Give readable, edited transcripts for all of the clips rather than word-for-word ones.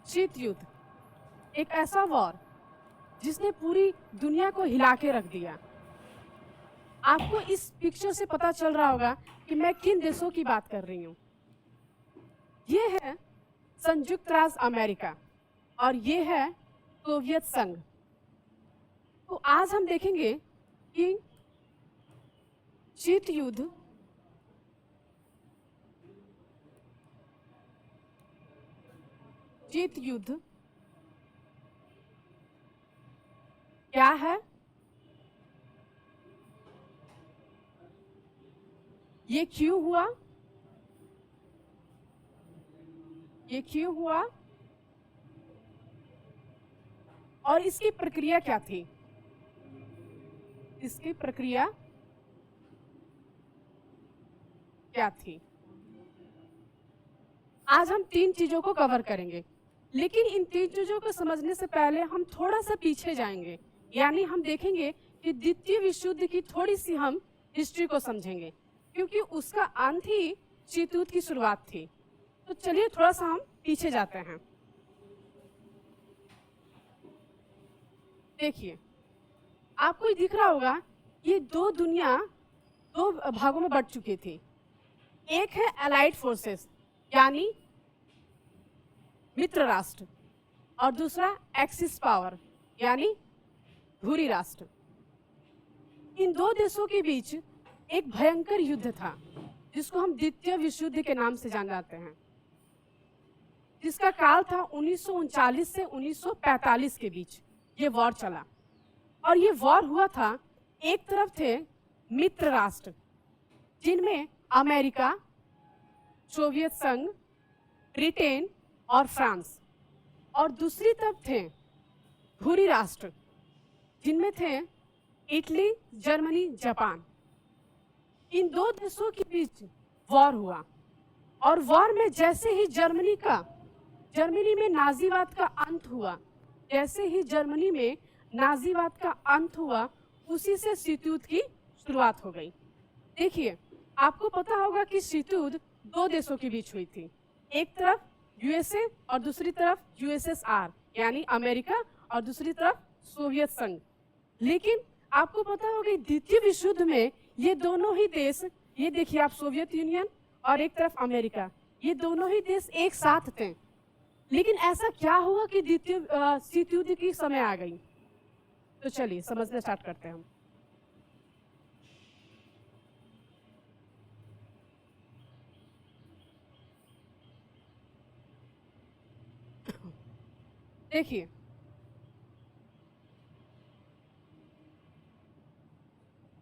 शीत युद्ध एक ऐसा वॉर जिसने पूरी दुनिया को हिला के रख दिया। आपको इस पिक्चर से पता चल रहा होगा कि मैं किन देशों की बात कर रही हूँ। ये है संयुक्त राज्य अमेरिका और ये है सोवियत संघ। तो आज हम देखेंगे कि शीत युद्ध क्या है, ये क्यों हुआ, और इसकी प्रक्रिया क्या थी, आज हम 3 चीजों को कवर करेंगे, लेकिन इन 3 चीजों को समझने से पहले हम थोड़ा सा पीछे जाएंगे, यानी हम देखेंगे कि द्वितीय विश्व युद्ध की थोड़ी सी हम हिस्ट्री को समझेंगे, क्योंकि उसका अंत ही शीत युद्ध की शुरुआत थी। तो चलिए थोड़ा सा हम पीछे जाते हैं। देखिए, आपको दिख रहा होगा ये दुनिया दो भागों में बट चुकी थी। एक है अलाइड फोर्सेस यानी मित्र राष्ट्र, और दूसरा एक्सिस पावर यानी धुरी राष्ट्र। इन 2 देशों के बीच एक भयंकर युद्ध था जिसको हम द्वितीय विश्व युद्ध के नाम से जान जाते हैं, जिसका काल था 1939 से 1945 के बीच ये वॉर चला। और ये वॉर हुआ था, एक तरफ थे मित्र राष्ट्र जिनमें अमेरिका, सोवियत संघ, ब्रिटेन और फ्रांस, और दूसरी तरफ थे धुरी राष्ट्र जिनमें थे इटली, जर्मनी, जापान। इन 2 देशों के बीच वॉर हुआ, और वॉर में जैसे ही जर्मनी में नाजीवाद का अंत हुआ, उसी से शीत युद्ध की शुरुआत हो गई। देखिए, आपको पता होगा कि शीत युद्ध 2 देशों के बीच हुई थी, एक तरफ यूएसए और दूसरी तरफ यूएसएसआर यानी अमेरिका, और दूसरी तरफ सोवियत संघ। लेकिन आपको पता होगा द्वितीय विश्व युद्ध में ये दोनों ही देश, ये देखिए आप, सोवियत यूनियन और एक तरफ अमेरिका, ये दोनों ही देश एक साथ थे। लेकिन ऐसा क्या हुआ कि द्वितीय शीत युद्ध की समय आ गई? तो चलिए समझना स्टार्ट करते हैं हम। देखिए,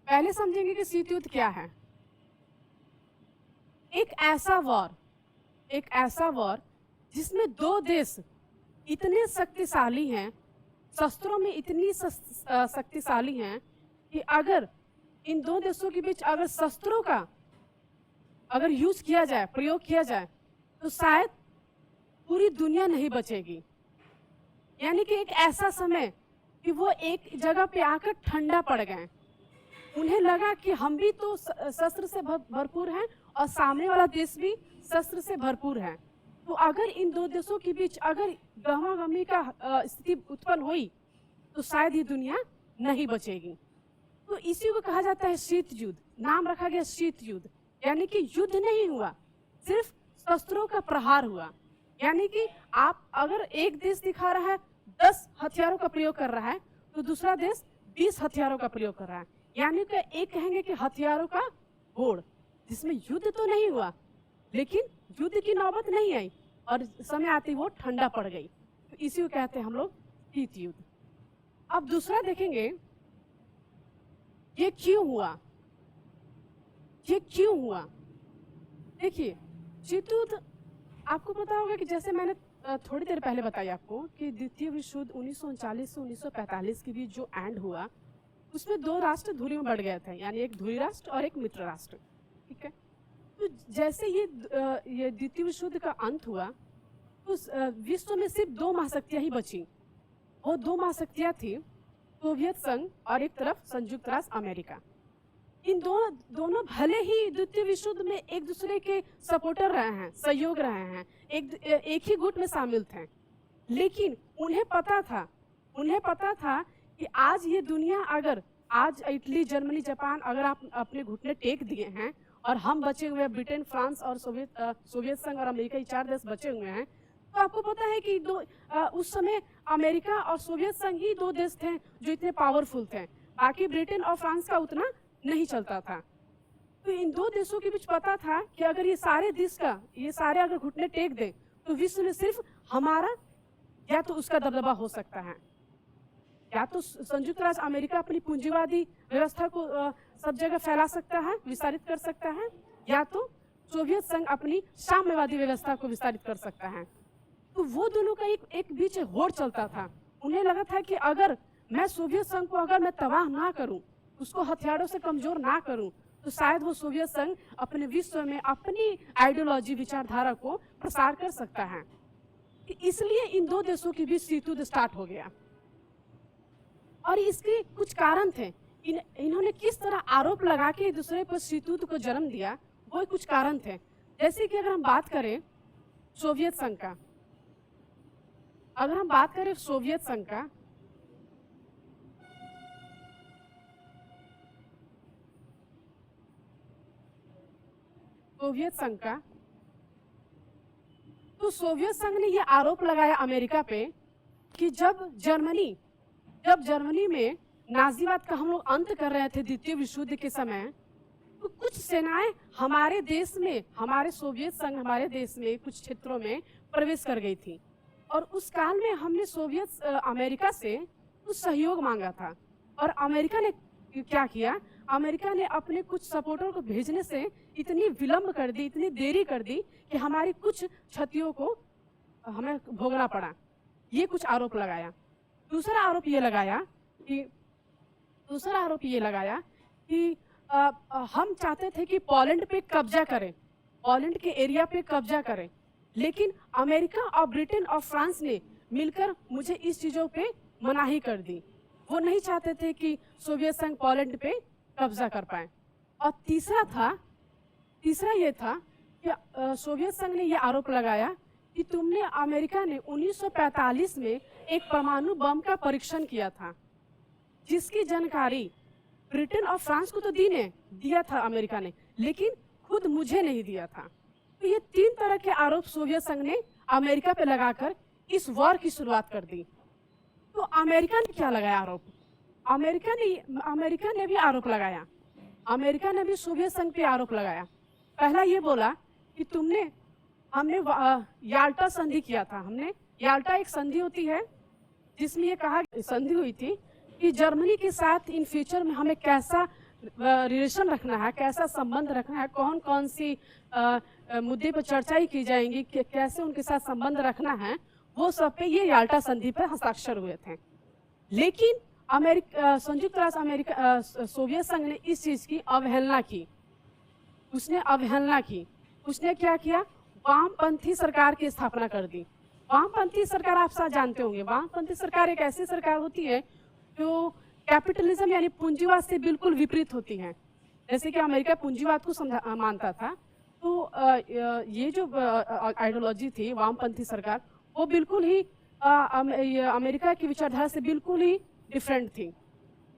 पहले समझेंगे कि शीत युद्ध क्या है। एक ऐसा वॉर जिसमें 2 देश इतने शक्तिशाली हैं, शस्त्रों में इतनी शक्तिशाली हैं कि अगर इन 2 देशों के बीच अगर शस्त्रों का प्रयोग किया जाए तो शायद पूरी दुनिया नहीं बचेगी। यानी कि एक ऐसा समय कि वो एक जगह पे आकर ठंडा पड़ गए। उन्हें लगा कि हम भी तो शस्त्र से भरपूर हैं और सामने वाला देश भी शस्त्र से भरपूर है। तो अगर इन 2 देशों के बीच अगर गहमागहमी का स्थिति उत्पन्न हुई तो शायद ये दुनिया नहीं बचेगी। तो इसी को कहा जाता है शीत युद्ध। नाम रखा गया शीत युद्ध, यानी कि युद्ध नहीं हुआ, सिर्फ शस्त्रों का प्रहार हुआ। यानी कि आप अगर एक देश दिखा रहा है 10 हथियारों का प्रयोग कर रहा है तो दूसरा देश 20 हथियारों का प्रयोग कर रहा है। यानी कि एक कहेंगे कि हथियारों का होड़, जिसमें युद्ध तो नहीं हुआ लेकिन युद्ध की नौबत नहीं आई और समय आते वो ठंडा पड़ गई। तो इसी को कहते हैं हम लोग शीत युद्ध। अब दूसरा देखेंगे, ये क्यों हुआ। देखिए, शीत युद्ध आपको पता होगा कि जैसे मैंने थोड़ी देर पहले बताया आपको कि द्वितीय विश्व युद्ध 1939 से 1945 के बीच जो एंड हुआ, उसमें 2 राष्ट्र धुरी में बढ़ गए थे, यानी एक धुरी राष्ट्र और एक मित्र राष्ट्र। ठीक है, तो जैसे ये द्वितीय विश्व युद्ध का अंत हुआ तो विश्व में सिर्फ 2 महाशक्तियां ही बची। वो 2 महाशक्तियां थी सोवियत संघ और एक तरफ संयुक्त राज्य अमेरिका। इन दोनों भले ही द्वितीय विश्व युद्ध में एक दूसरे के सपोर्टर रहे हैं, सहयोग रहे हैं, एक ही गुट में शामिल थे, लेकिन उन्हें पता था कि आज ये दुनिया, अगर आज इटली, जर्मनी, जापान अगर आप अपने घुटने टेक दिए हैं और हम बचे हुए हैं, ब्रिटेन, फ्रांस और सोवियत संघ और अमेरिका, ये 4 देश बचे हुए हैं, तो आपको पता है कि उस समय अमेरिका और सोवियत संघ ही 2 देश थे जो इतने पावरफुल थे। बाकी ब्रिटेन और फ्रांस का उतना नहीं चलता था। तो इन 2 देशों के बीच पता था कि अगर ये सारे अगर घुटने टेक दें तो विश्व में सिर्फ हमारा या तो उसका दबदबा हो सकता है, या तो संयुक्त राज्य अमेरिका अपनी पूंजीवादी व्यवस्था को सब जगह फैला सकता है, विस्तारित कर सकता है, या तो सोवियत संघ अपनी साम्यवादी व्यवस्था को विस्तारित कर सकता है। तो वो दोनों का एक बीच होड़ चलता था। उन्हें लगा था कि अगर मैं सोवियत संघ को अगर मैं तबाह ना करूं, उसको हथियारों से कमजोर ना करूं, तो शायद वो सोवियत संघ अपने विश्व में अपनी आइडियोलॉजी, विचारधारा को प्रसार कर सकता है। इसलिए इन 2 देशों के बीच शीत युद्ध स्टार्ट हो गया। और इसके कुछ कारण थे। इन्होंने किस तरह आरोप लगा के एक दूसरे पर शीत युद्ध को जन्म दिया, वो कुछ कारण थे। जैसे कि अगर हम बात करें सोवियत संघ का, सोवियत संघ का, तो सोवियत संघ ने यह आरोप लगाया अमेरिका पे कि जब जर्मनी में नाजीवाद का हम लोग अंत कर रहे थे द्वितीय विश्व युद्ध के समय, तो कुछ सेनाएं हमारे देश में कुछ क्षेत्रों में प्रवेश कर गई थी। और उस काल में हमने अमेरिका से कुछ सहयोग मांगा था। और अमेरिका ने क्या किया, अमेरिका ने अपने कुछ सपोर्टर को भेजने से इतनी विलंब कर दी, इतनी देरी कर दी कि हमारी कुछ क्षतियों को हमें भोगना पड़ा। ये कुछ आरोप लगाया। दूसरा आरोप ये लगाया कि हम चाहते थे कि पोलैंड पे कब्जा करें, पोलैंड के एरिया पे कब्जा करें, लेकिन अमेरिका और ब्रिटेन और फ्रांस ने मिलकर मुझे इस चीजों पे मनाही कर दी। वो नहीं चाहते थे कि सोवियत संघ पोलैंड पे कब्जा कर पाए। और तीसरा ये था कि सोवियत संघ ने यह आरोप लगाया कि अमेरिका ने 1945 में एक परमाणु बम का परीक्षण किया था, जिसकी जानकारी ब्रिटेन और फ्रांस को तो दिया था अमेरिका ने, लेकिन खुद मुझे नहीं दिया था। तो ये 3 तरह के आरोप सोवियत संघ ने अमेरिका पे लगाकर इस वॉर की शुरुआत कर दी। तो अमेरिका ने क्या लगाया आरोप? अमेरिका ने भी आरोप लगाया। अमेरिका ने भी सोवियत संघ पे आरोप लगाया। पहला ये बोला कि हमने याल्टा संधि किया था। याल्टा एक संधि होती है जिसमें ये संधि हुई थी कि जर्मनी के साथ इन फ्यूचर में हमें कैसा रिलेशन रखना है, कैसा संबंध रखना है, कौन कौन सी मुद्दे पर चर्चा की जाएंगी, कैसे उनके साथ संबंध रखना है, वो सब पे ये याल्टा संधि पर हस्ताक्षर हुए थे। लेकिन संयुक्त राष्ट्र अमेरिका, सोवियत संघ ने इस चीज की अवहेलना की। उसने क्या किया? वामपंथी सरकार की स्थापना कर दी। वामपंथी सरकार आप सब जानते होंगे। वामपंथी सरकार एक ऐसी सरकार होती है जो कैपिटलिज्म यानी पूंजीवाद से बिल्कुल विपरीत होती है। जैसे कि अमेरिका पूंजीवाद को मानता था, तो ये जो आइडियोलॉजी थी वामपंथी सरकार, वो बिल्कुल ही अमेरिका की विचारधारा से बिल्कुल ही डिफरेंट थी।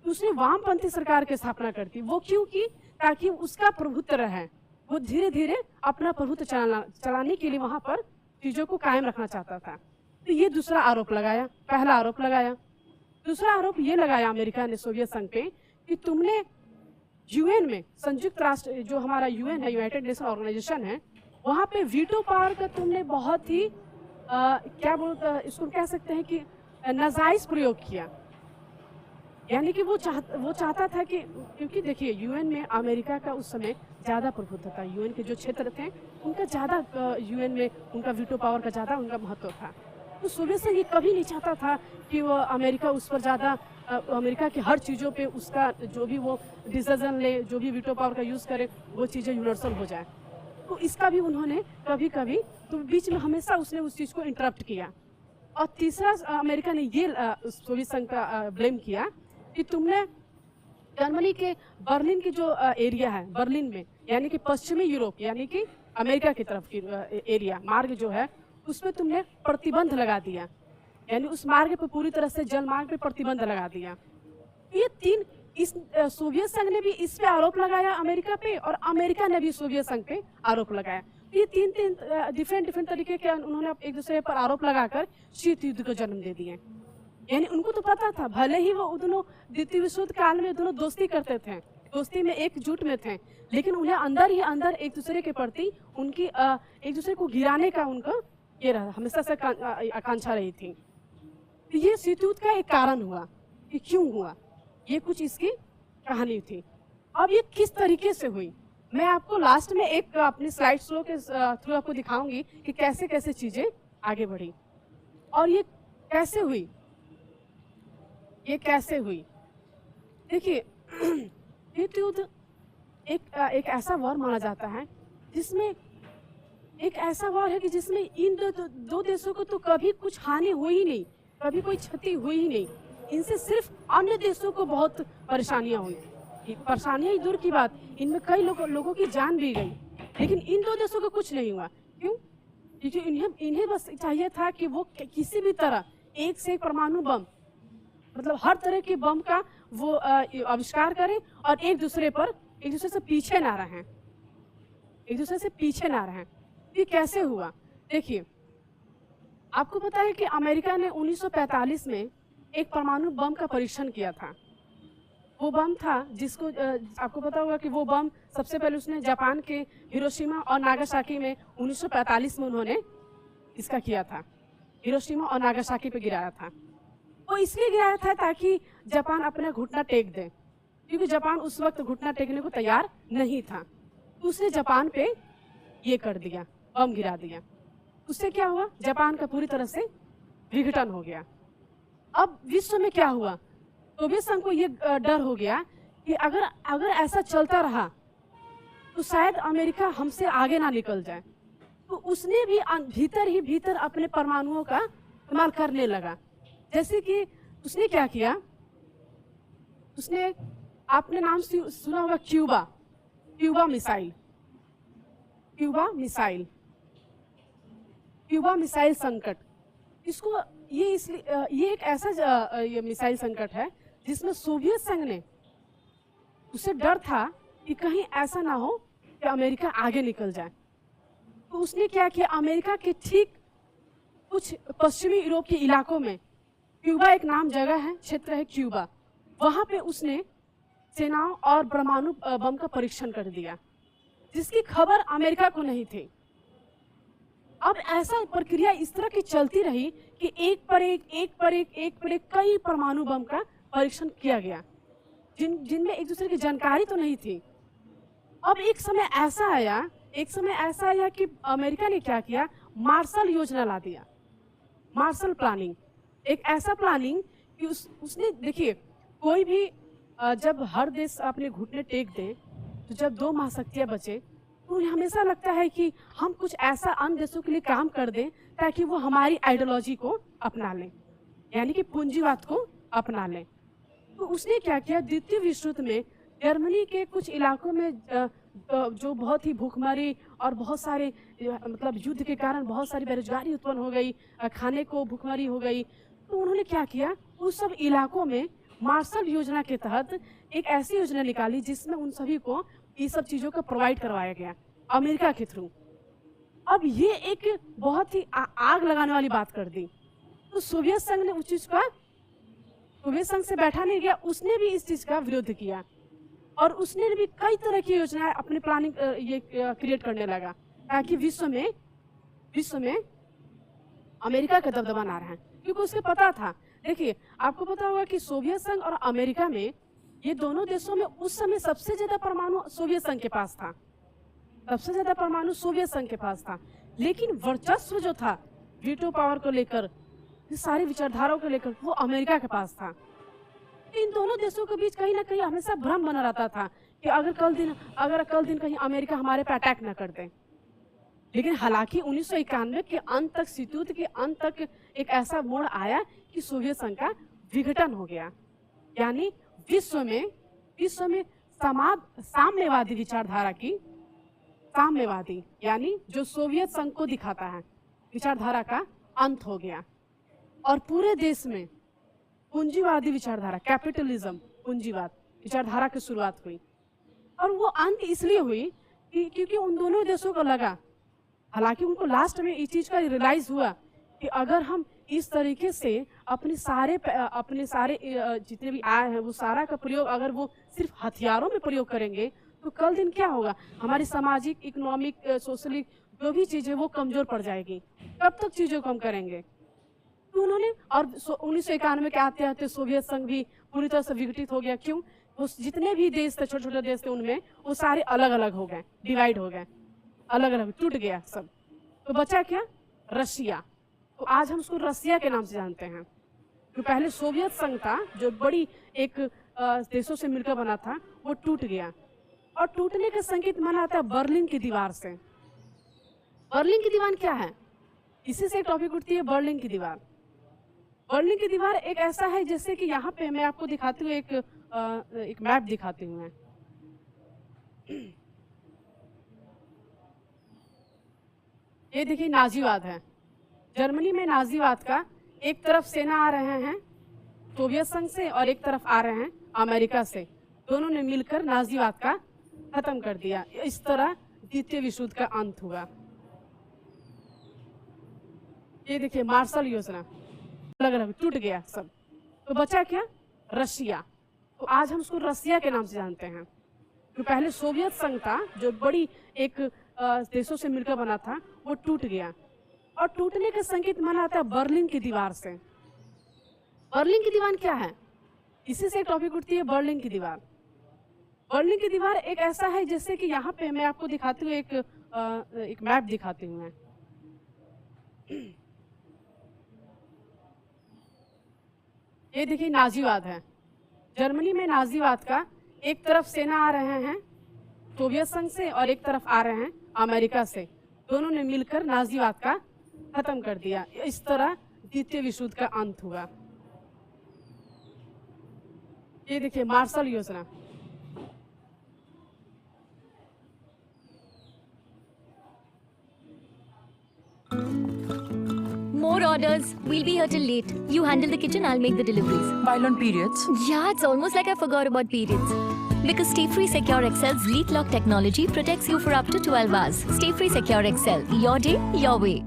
तो उसने वामपंथी सरकार की स्थापना कर दी। वो क्यों की? ताकि उसका प्रभुत्व रहे। वो धीरे धीरे अपना प्रभुत्व चलाने के लिए वहां पर चीजों को कायम रखना चाहता था। तो ये दूसरा आरोप लगाया। पहला आरोप लगाया। दूसरा आरोप ये लगाया अमेरिका ने सोवियत संघ पे कि तुमने यूएन में, संयुक्त राष्ट्र जो हमारा यूएन है, यूनाइटेड नेशन ऑर्गेनाइजेशन है, वहां पे वीटो पावर का तुमने बहुत ही इसको कह सकते हैं कि नाजायज प्रयोग किया। यानी कि वो चाहता था कि, क्योंकि देखिए यूएन में अमेरिका का उस समय ज्यादा प्रभुत्व था। यूएन के जो क्षेत्र थे उनका ज्यादा, यूएन में उनका वीटो पावर का ज्यादा उनका महत्व था। तो सोवियत संघ ये कभी नहीं चाहता था कि वो अमेरिका उस पर ज्यादा, अमेरिका की हर चीजों पे उसका जो भी वो डिसीजन ले, जो भी वीटो पावर का यूज करे, वो चीजें यूनिवर्सल हो जाए। तो इसका भी उन्होंने कभी कभी, तो बीच में हमेशा उसने उस चीज को इंटरप्ट किया। और तीसरा अमेरिका ने ये सोवियत संघ का ब्लेम किया कि तुमने जर्मनी के बर्लिन की जो एरिया है, बर्लिन में यानी कि पश्चिमी यूरोप यानी कि अमेरिका की तरफ की एरिया, मार्ग जो है, उसमें तुमने प्रतिबंध लगा दिया। यानी उस मार्ग पर पूरी तरह से जल मार्ग पे प्रतिबंध लगा दिया। ये तीन सोवियत संघ ने भी इस पे आरोप लगाया अमेरिका पे, और अमेरिका ने भी सोवियत संघ पे आरोप लगाया। ये तीन डिफरेंट तरीके के उन्होंने एक दूसरे पर आरोप लगाकर शीत युद्ध को जन्म दे दिए। यानी उनको तो पता था, भले ही वो दोनों द्वितीय विश्व युद्ध काल में दोनों दोस्ती करते थे, दोस्ती में एकजुट में थे, लेकिन उन्हें अंदर ही अंदर एक दूसरे के प्रति उनकी एक दूसरे को गिराने का उनका ये रहा, हमेशा से आकांक्षा रही थी। तो ये शीत युद्ध का एक कारण हुआ कि क्यों हुआ, ये कुछ इसकी कहानी थी। अब ये किस तरीके से हुई, मैं आपको लास्ट में एक अपनी स्लाइड शो के थ्रू आपको दिखाऊंगी कि कैसे कैसे चीजें आगे बढ़ी और ये कैसे हुई, ये कैसे हुई। देखिए शीत युद्ध एक ऐसा वॉर माना जाता है जिसमें एक ऐसा वॉर है कि जिसमें इन दो देशों को तो कभी कुछ हानि हुई ही नहीं, कभी कोई क्षति हुई ही नहीं। इनसे सिर्फ अन्य देशों को बहुत परेशानियां हुई। परेशानियां ही दूर की बात, इनमें कई लोगों की जान भी गई, लेकिन इन दो देशों को कुछ नहीं हुआ। क्यों? क्योंकि इन्हें बस चाहिए था कि वो किसी भी तरह एक से एक परमाणु बम, मतलब हर तरह के बम का वो आविष्कार करें और एक दूसरे से पीछे ना रहें, एक दूसरे से पीछे ना रहें। ये कैसे हुआ? देखिए, आपको पता है कि अमेरिका ने 1945 में एक परमाणु बम का परीक्षण किया था। वो बम था जिसको आपको पता होगा कि वो बम सबसे पहले उसने जापान के हिरोशिमा और नागासाकी में 1945 में उन्होंने इसका किया था, हिरोशिमा और नागासाकी पे गिराया था। वो इसलिए गिराया था ताकि जापान अपना घुटना टेक दे, क्योंकि जापान उस वक्त घुटना टेकने को तैयार नहीं था। उसने जापान पे ये कर दिया, बम गिरा दिया। उससे क्या हुआ? जापान का पूरी तरह से विघटन हो गया। अब विश्व में क्या हुआ? सोवियत संघ को ये डर हो गया कि अगर ऐसा चलता रहा तो शायद अमेरिका हमसे आगे ना निकल जाए। तो उसने भी भीतर अपने परमाणुओं का इस्तेमाल करने लगा। जैसे कि उसने क्या किया, उसने, आपने नाम सुना होगा क्यूबा मिसाइल संकट। इसको ये एक ऐसा ये मिसाइल संकट है जिसमें सोवियत संघ ने, उसे डर था कि कहीं ऐसा ना हो कि अमेरिका आगे निकल जाए। तो उसने क्या किया, अमेरिका के ठीक कुछ पश्चिमी यूरोप के इलाकों में, क्यूबा एक नाम जगह है, क्षेत्र है क्यूबा, वहां पे उसने सेनाओं और परमाणु बम का परीक्षण कर दिया, जिसकी खबर अमेरिका को नहीं थी। अब ऐसा प्रक्रिया इस तरह की चलती रही कि एक पर एक कई परमाणु बम का परीक्षण किया गया, जिनमें एक दूसरे की जानकारी तो नहीं थी। अब एक समय ऐसा आया कि अमेरिका ने क्या किया, मार्शल योजना ला दिया, मार्शल प्लानिंग। एक ऐसा प्लानिंग कि उसने, देखिए, कोई भी जब हर देश अपने घुटने टेक दे, तो जब दो महाशक्तियां बचे तो उन्हें हमेशा लगता है कि हम कुछ ऐसा अन्य देशों के लिए काम कर दें ताकि वो हमारी आइडियोलॉजी को अपना लें, यानी कि पूंजीवाद को अपना लें। तो उसने क्या किया, द्वितीय विश्व युद्ध में जर्मनी के कुछ इलाकों में जो बहुत ही भूखमरी और बहुत सारे मतलब युद्ध के कारण बहुत सारी बेरोजगारी उत्पन्न हो गई, खाने को भूखमरी हो गई। तो उन्होंने क्या किया, उस सब इलाकों में मार्शल योजना के तहत एक ऐसी योजना निकाली जिसमें उन सभी को ये सब चीजों का प्रोवाइड करवाया गया अमेरिका के थ्रू। अब ये एक बहुत ही आग लगाने वाली बात कर दी। तो सोवियत संघ ने उस चीज का, सोवियत संघ से बैठा नहीं गया, उसने भी इस चीज का विरोध किया और उसने भी कई तरह की योजनाएं अपनी प्लानिंग ये क्रिएट करने लगा ताकि विश्व में अमेरिका का दबदबा ना रहे, क्योंकि उसके पता था। देखिए, आपको पता होगा कि सोवियत संघ और अमेरिका में, ये दोनों देशों में उस समय सबसे ज्यादा परमाणु सोवियत संघ के पास था, सबसे ज्यादा परमाणु सोवियत संघ के पास था। लेकिन वर्चस्व जो था वीटो पावर को लेकर, सारी विचारधाराओं को लेकर, वो अमेरिका के पास था। इन दोनों देशों के बीच कहीं ना कहीं हमेशा भ्रम बना रहता था कि अगर कल दिन कहीं अमेरिका हमारे पे अटैक न कर दे। लेकिन हालांकि 1991 के अंत तक, शीत युद्ध के अंत तक एक ऐसा मोड़ आया कि सोवियत संघ का विघटन हो गया, यानी विश्व में साम्यवादी विचारधारा की, साम्यवादी यानी जो सोवियत संघ को दिखाता है, विचारधारा का अंत हो गया। और पूरे देश में पूंजीवादी विचारधारा, कैपिटलिज्म, पूंजीवाद विचारधारा की शुरुआत हुई। और वो अंत इसलिए हुई कि क्योंकि उन दोनों देशों को लगा, हालांकि उनको लास्ट में इस चीज का रियलाइज हुआ कि अगर हम इस तरीके से अपने सारे जितने भी आय हैं वो सारा का प्रयोग अगर वो सिर्फ हथियारों में प्रयोग करेंगे तो कल दिन क्या होगा, हमारी सामाजिक, इकोनॉमिक, सोशली जो भी चीजें वो कमजोर पड़ जाएगी। कब तक चीजों को हम करेंगे? तो उन्होंने, और 1991 के आते आते सोवियत संघ भी पूरी तरह से विघटित हो गया। क्यों? वो जितने भी देश थे, छोटे छोटे देश थे, उनमें वो सारे अलग अलग हो गए, डिवाइड हो गए, अलग अलग टूट गया सब। तो बचा क्या? रशिया। तो आज हम उसको रसिया के नाम से जानते हैं। जो पहले सोवियत संघ था, जो बड़ी एक देशों से मिलकर बना था, वो टूट गया। और टूटने का संकेत माना जाता है बर्लिन की दीवार से। बर्लिन की दीवार क्या है? इसी से एक टॉपिक उठती है, बर्लिन की दीवार। बर्लिन की दीवार एक ऐसा है जैसे कि यहाँ पे मैं आपको दिखाती हूँ, एक मैप दिखाती हूँ मैं। ये देखिए नाजीवाद है। जर्मनी में नाजीवाद का एक तरफ सेना आ रहे हैं सोवियत संघ से और एक तरफ आ रहे हैं अमेरिका से। दोनों ने मिलकर नाजीवाद का खत्म कर दिया। इस तरह द्वितीय विश्व युद्ध का अंत हुआ। ये देखिए मार्शल योजना, अलग अलग टूट गया सब। तो बचा क्या? रशिया। तो आज हम उसको रसिया के नाम से जानते हैं। जो पहले सोवियत संघ था, जो बड़ी एक देशों से मिलकर बना था, वो टूट गया। और टूटने का संकेत माना जाता है बर्लिन की दीवार से। बर्लिन की दीवार क्या है? इसी से एक टॉपिक उठती है, बर्लिन की दीवार। बर्लिन की दीवार एक ऐसा है जैसे कि यहाँ पे मैं आपको दिखाती हूँ, एक मैप दिखाती हूँ मैं। ये देखिए नाजीवाद है। जर्मनी में नाजीवाद का एक तरफ सेना आ रहे हैं सोवियत संघ से और एक तरफ आ रहे हैं अमेरिका से। दोनों ने मिलकर नाजीवाद का खत्म कर दिया। इस तरह द्वितीय विश्व युद्ध का अंत हुआ। ये देखिए मार्शल योजना, More orders. We'll be here till late. You handle the kitchen, I'll make the deliveries. While on periods? Yeah, it's almost like I forgot about periods. Because Stay Free Secure Excel's leak lock technology protects you for up to 12 hours. Stay Free Secure Excel. Your day, your way.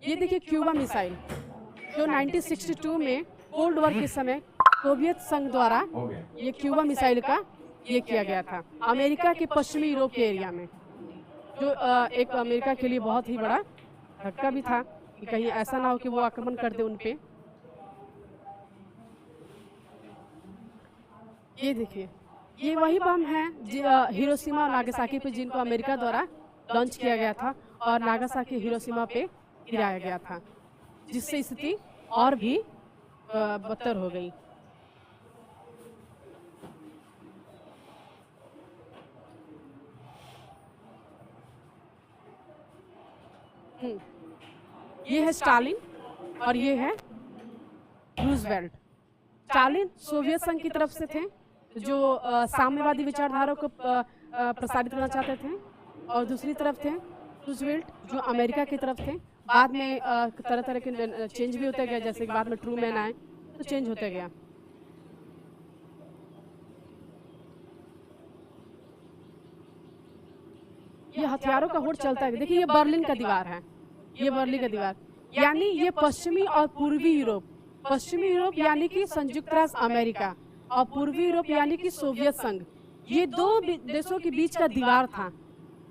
ये देखिए Cuba missile, जो 1962 में cold war के समय Soviet संघ द्वारा ये Cuba missile का ये किया गया था अमेरिका के पश्चिमी यूरोप के एरिया में। जो एक अमेरिका के लिए बहुत ही बड़ा धक्का भी था कि कहीं ऐसा ना हो कि वो आक्रमण कर दे उन पे। ये देखिए, ये वही बम है हिरोशिमा और नागासाकी पे, जिनको अमेरिका द्वारा लॉन्च किया गया था और नागासाकी हिरोशिमा पे गिराया गया था, जिससे स्थिति और भी बदतर हो गई। ये है स्टालिन और ये है रूजवेल्ट। स्टालिन सोवियत संघ की तरफ से थे, जो साम्यवादी विचारधारा को प्रसारित करना चाहते थे, और दूसरी तरफ थे रूजवेल्ट, जो अमेरिका की तरफ थे। बाद में तरह तरह के चेंज भी होते गए, जैसे कि बाद में ट्रूमैन आए तो चेंज होते गया। ये हथियारों का होड़ चलता है। देखिए ये बर्लिन का दीवार है, ये बर्लिन का दीवार, यानी ये पश्चिमी और पूर्वी यूरोप, पश्चिमी यूरोप यानी कि संयुक्त राष्ट्र अमेरिका और पूर्वी यूरोप यानी कि सोवियत संघ, ये दो देशों के बीच का दीवार था,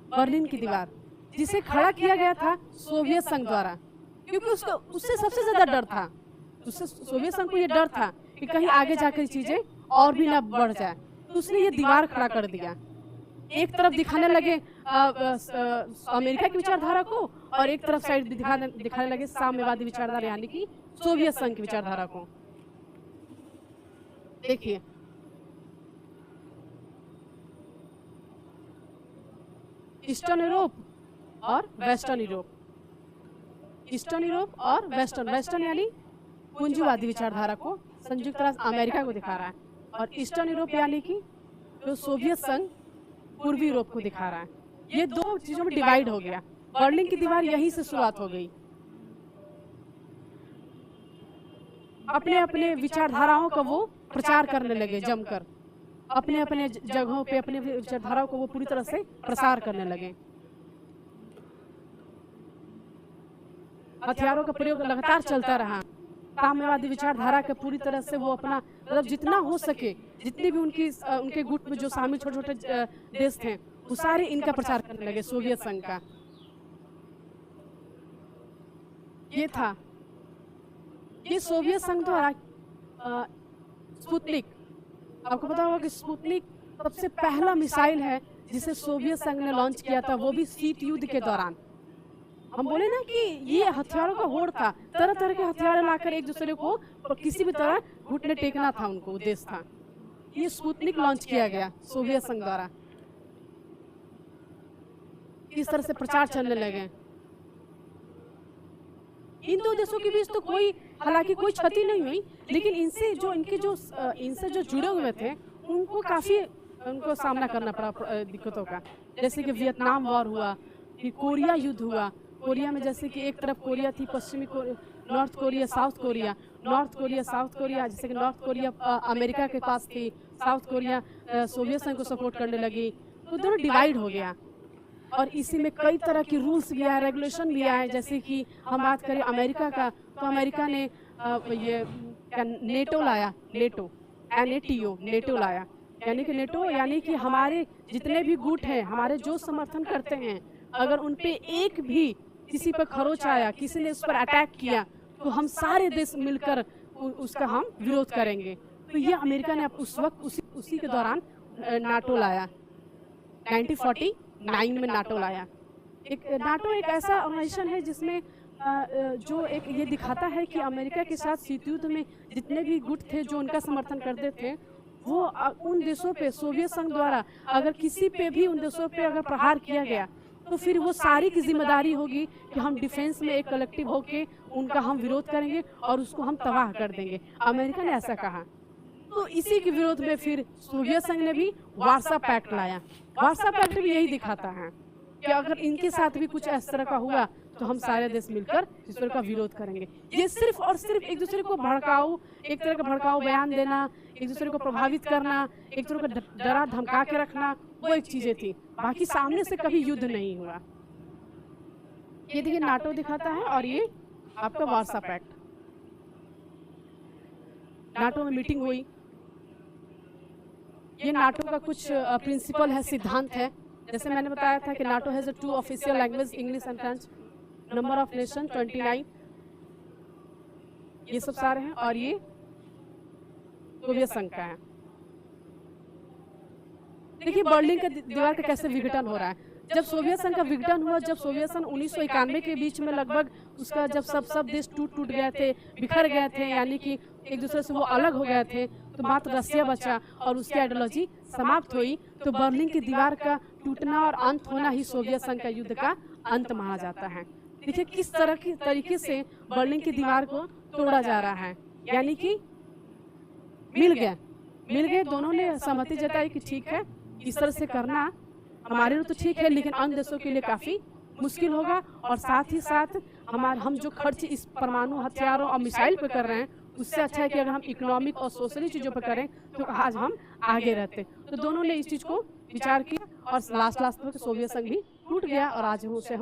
बर्लिन की दीवार, जिसे खड़ा किया गया था सोवियत संघ द्वारा, क्योंकि उसको उससे सबसे ज्यादा डर था। उससे सोवियत संघ को ये डर था कि कहीं आगे जाकर चीजें और भी ना बढ़ जाए, तो उसने ये दीवार खड़ा कर दिया। एक तरफ दिखाने लगे अमेरिका की विचारधारा को, और एक तरफ साइड दिखाने लगे साम्यवादी विचारधारा यानी कि सोवियत संघ की विचारधारा को। देखिए ईस्टर्न यूरोप और वेस्टर्न यूरोप, ईस्टर्न यूरोप और वेस्टर्न, वेस्टर्न यानी पूंजीवादी विचारधारा को संयुक्त राष्ट्र अमेरिका को दिखा रहा है, और ईस्टर्न यूरोप यानी कि जो सोवियत संघ पूर्वी यूरोप को दिखा रहा है। ये दो चीजों में डिवाइड हो गया। बर्लिन की दीवार यहीं से शुरुआत हो गई। अपने अपने विचारधाराओं का वो प्रचार करने लगे जमकर, अपने अपने जगहों पे अपने विचारधाराओं को वो पूरी तरह से प्रसार करने लगे। हथियारों का प्रयोग लगातार चलता रहा। साम्यवादी विचारधारा के पूरी तरह से वो अपना मतलब जितना हो सके, जितने भी उनके गुट में जो शामिल छोटे छोटे देश थे, वो सारे इनका प्रचार करने लगे, सोवियत संघ का। ये था, ये सोवियत संघ द्वारा स्पुतनिक, आपको पता होगा कि स्पुतनिक सबसे पहला मिसाइल है जिसे सोवियत संघ ने लॉन्च किया था, वो भी शीत युद्ध के दौरान। हम बोले ना कि ये हथियारों का होड़ था, तरह तरह के हथियार लाकर एक दूसरे को किसी भी तरह घुटने टेकना था, उनको उद्देश्य था। ये स्पुतनिक लॉन्च किया गया सोवियत संघ द्वारा। इस तरह से प्रचार चलने लगे। इन दो देशों के बीच तो कोई हालांकि कोई क्षति नहीं हुई, लेकिन इनसे जो जुड़े हुए थे उनको काफी उनको सामना करना पड़ा दिक्कतों का। जैसे कि वियतनाम वॉर हुआ, फिर कोरिया युद्ध हुआ। कोरिया में जैसे कि एक तरफ कोरिया थी, पश्चिमी north Korea, south Korea. North Korea, south Korea, जैसे कि नॉर्थ कोरिया अमेरिका के पास थी, साउथ कोरिया सोवियत संघ को सपोर्ट करने लगी, तो दोनों डिवाइड हो गया। और इसी में कई तरह की रूल्स भी आए, रेगुलेशन भी आए। जैसे कि हम बात करें अमेरिका का, तो अमेरिका ने ये नेटो लाया, नेटो लाया। यानी कि नेटो यानी कि हमारे जितने भी गुट हैं, हमारे जो समर्थन करते हैं, अगर उन पे एक भी किसी पर खरोच आया, किसी ने उस पर अटैक किया, तो हम सारे देश मिलकर उसका हम विरोध करेंगे। तो ये अमेरिका ने उस वक्त उसी के दौरान नाटो लाया, 1949 में नाटो लाया। नाटो एक ऐसा ऑर्गेनाइजेशन है जिसमें जो एक ये दिखाता है कि अमेरिका के साथ शीत युद्ध में जितने भी गुट थे जो उनका समर्थन करते थे, वो उन देशों पे सोवियत संघ द्वारा अगर किसी पे भी उन देशों पे अगर प्रहार किया गया, तो फिर वो सारी की जिम्मेदारी होगी कि हम डिफेंस में एक कलेक्टिव होके उनका हम विरोध करेंगे और उसको हम तबाह कर देंगे। अमेरिका ने ऐसा कहा। तो इसी के विरोध में फिर सोवियत संघ ने भी वार्सा पैक्ट लाया। वार्सा पैक्ट भी यही दिखाता है कि अगर इनके साथ भी कुछ इस तरह का हुआ, तो हम सारे देश मिलकर इस तरह का विरोध करेंगे। ये सिर्फ और सिर्फ एक दूसरे को एक तरह का भड़काऊ बयान देना, एक दूसरे को प्रभावित करना, एक तरह का डरा धमका के रखना, वो एक चीजें थी। बाकी सामने से कभी युद्ध नहीं हुआ। ये देखिए नाटो दिखाता है, और ये आपका वार्सा पैक्ट। नाटो में मीटिंग हुई। ये नाटो का कुछ प्रिंसिपल है, सिद्धांत है। जैसे मैंने बताया था कि NATO has 2 official language, English and French. Number of nation 29, ये सब सारे हैं। और ये सोवियत संघ का है। देखिए बर्लिन के दीवार का कैसे विघटन हो रहा है। जब सोवियत संघ का विघटन हुआ, जब सोवियत संघ 1991 के बीच में लगभग उसका जब सब देश टूट गए थे, बिखर गए थे, यानी कि एक दूसरे से वो अलग हो गए थे, तो मात्र रसिया बचा और उसकी आइडियोलॉजी समाप्त हुई। तो बर्लिन की दीवार का टूटना और अंत होना ही सोवियत संघ का युद्ध का अंत माना जाता है। देखिए किस तरह की तरीके से बर्लिन की दीवार को तोड़ा जा रहा है। यानी कि मिल गए, दोनों ने सहमति जताई कि ठीक है, इस तरह से करना हमारे लिए तो ठीक है, लेकिन अन्य देशों के लिए काफी मुश्किल होगा। और साथ ही साथ हम जो खर्च इस परमाणु हथियारों और मिसाइल पे कर रहे हैं, उससे अच्छा है कि अगर हम इकोनॉमिक और सोशली चीजों पर करें तो आज हम आगे रहते। तो दोनों ने इस चीज को विचार किया और लास्ट में सोवियत संघ भी टूट गया और आज हम उसे